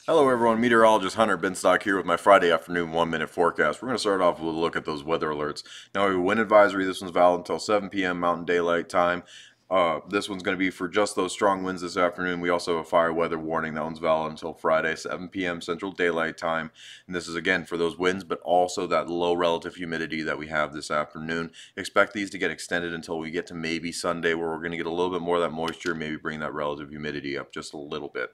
Hello everyone, meteorologist Hunter Binstock here with my Friday afternoon 1-minute forecast. We're going to start off with a look at those weather alerts. Now we have a wind advisory. This one's valid until 7 p.m. Mountain Daylight Time. This one's going to be for just those strong winds this afternoon. We also have a fire weather warning. That one's valid until Friday, 7 p.m. Central Daylight Time. And this is again for those winds, but also that low relative humidity that we have this afternoon. Expect these to get extended until we get to maybe Sunday, where we're going to get a little bit more of that moisture, maybe bring that relative humidity up just a little bit.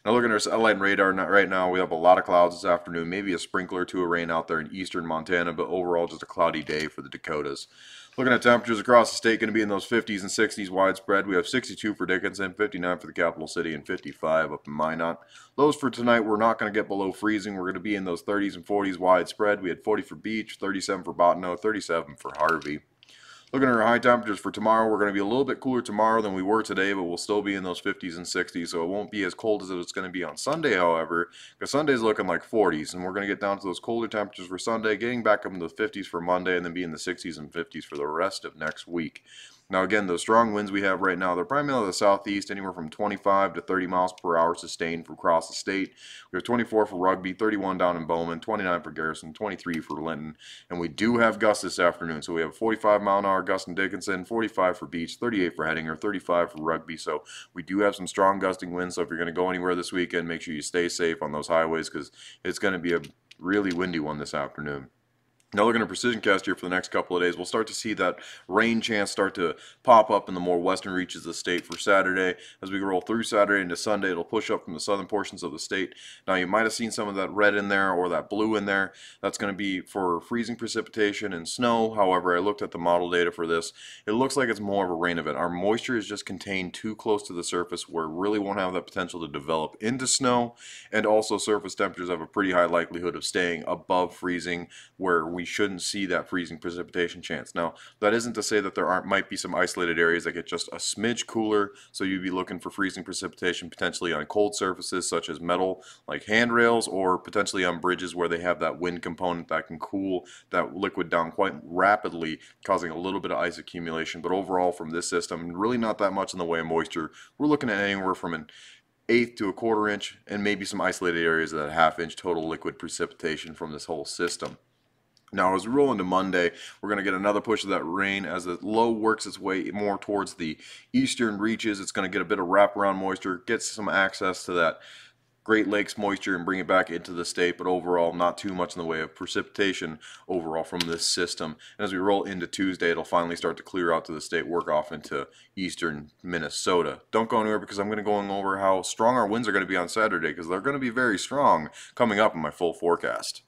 Now looking at our satellite and radar right now, we have a lot of clouds this afternoon, maybe a sprinkler or two of rain out there in eastern Montana, but overall just a cloudy day for the Dakotas. Looking at temperatures across the state, going to be in those 50s and 60s widespread. We have 62 for Dickinson, 59 for the capital city, and 55 up in Minot. Lows for tonight, we're not going to get below freezing. We're going to be in those 30s and 40s widespread. We had 40 for Beach, 37 for Bottineau, 37 for Harvey. Looking at our high temperatures for tomorrow, we're going to be a little bit cooler tomorrow than we were today, but we'll still be in those 50s and 60s, so it won't be as cold as it's going to be on Sunday, however, because Sunday's looking like 40s, and we're going to get down to those colder temperatures for Sunday, getting back up into the 50s for Monday, and then be in the 60s and 50s for the rest of next week. Now again, those strong winds we have right now, they're primarily the southeast, anywhere from 25 to 30 miles per hour sustained from across the state. We have 24 for Rugby, 31 down in Bowman, 29 for Garrison, 23 for Linton. And we do have gusts this afternoon, so we have 45-mile-an-hour gust in Dickinson, 45 for Beach, 38 for Hettinger, 35 for Rugby. So we do have some strong gusting winds, so if you're going to go anywhere this weekend, make sure you stay safe on those highways because it's going to be a really windy one this afternoon. Now looking at precision cast here for the next couple of days, we'll start to see that rain chance start to pop up in the more western reaches of the state for Saturday. As we roll through Saturday into Sunday, it'll push up from the southern portions of the state. Now you might have seen some of that red in there or that blue in there. That's going to be for freezing precipitation and snow. However, I looked at the model data for this. It looks like it's more of a rain event. Our moisture is just contained too close to the surface where it really won't have that potential to develop into snow. And also surface temperatures have a pretty high likelihood of staying above freezing where we shouldn't see that freezing precipitation chance. Now, that isn't to say that there might be some isolated areas that get just a smidge cooler, so you'd be looking for freezing precipitation potentially on cold surfaces such as metal like handrails, or potentially on bridges where they have that wind component that can cool that liquid down quite rapidly, causing a little bit of ice accumulation. But overall from this system, really not that much in the way of moisture. We're looking at anywhere from an eighth to a quarter inch, and maybe some isolated areas of that half-inch total liquid precipitation from this whole system. Now, as we roll into Monday, we're going to get another push of that rain as the low works its way more towards the eastern reaches. It's going to get a bit of wraparound moisture, get some access to that Great Lakes moisture and bring it back into the state, but overall not too much in the way of precipitation overall from this system. And as we roll into Tuesday, it'll finally start to clear out to the state, work off into eastern Minnesota. Don't go anywhere because I'm going to go over how strong our winds are going to be on Saturday, because they're going to be very strong coming up in my full forecast.